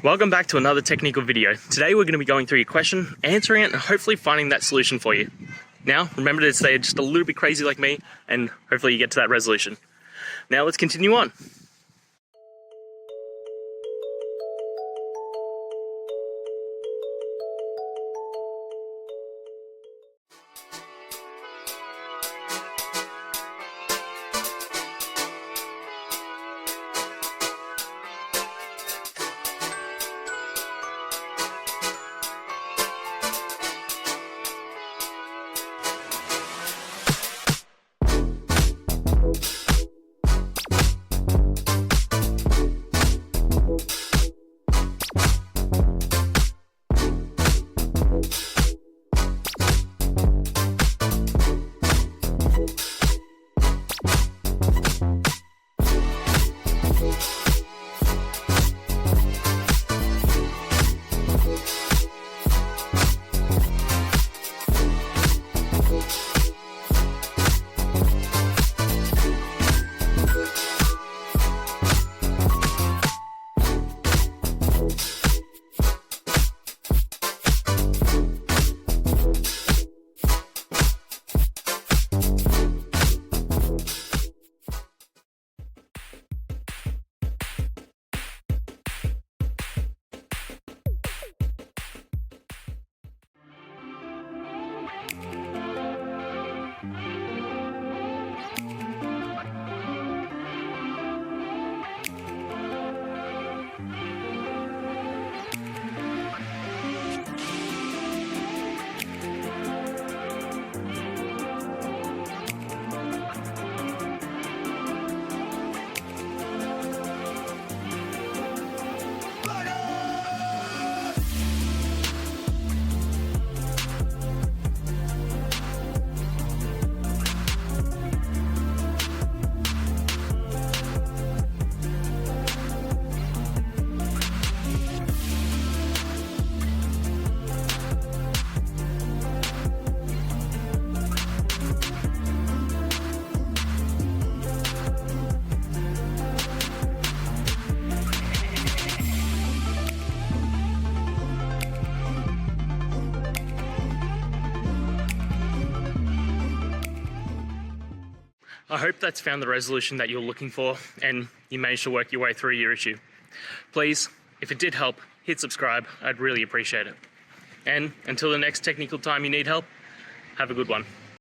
Welcome back to another technical video. Today we're going to be going through your question, answering it, and hopefully finding that solution for you. Now, remember to stay just a little bit crazy like me, and hopefully you get to that resolution. Now let's continue on. I hope that's found the resolution that you're looking for and you managed to work your way through your issue. Please, if it did help, hit subscribe. I'd really appreciate it. And until the next technical time you need help, have a good one.